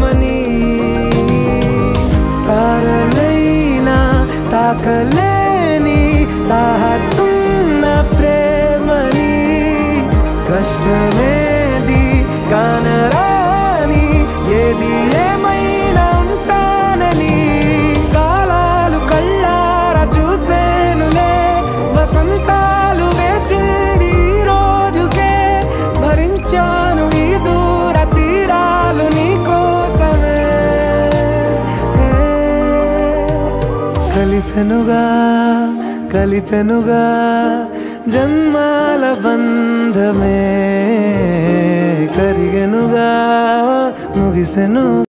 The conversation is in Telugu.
ప్రేమని తారలైనా తాకలేని తాహతున్న ప్రేమని కష్టమేది కానరాని ఏది ఏమైనా ఉంటానని కాలాలు కళ్ళారా చూసేనులే వసంతాలు వేచింది ఈ రోజుకే భరించాను ఈ దూర తీరాలు నీ కోసమే కలిసెనుగా కలిపెనుగా జన్మాల బంధమే కరిగెనుగా ముగిసెను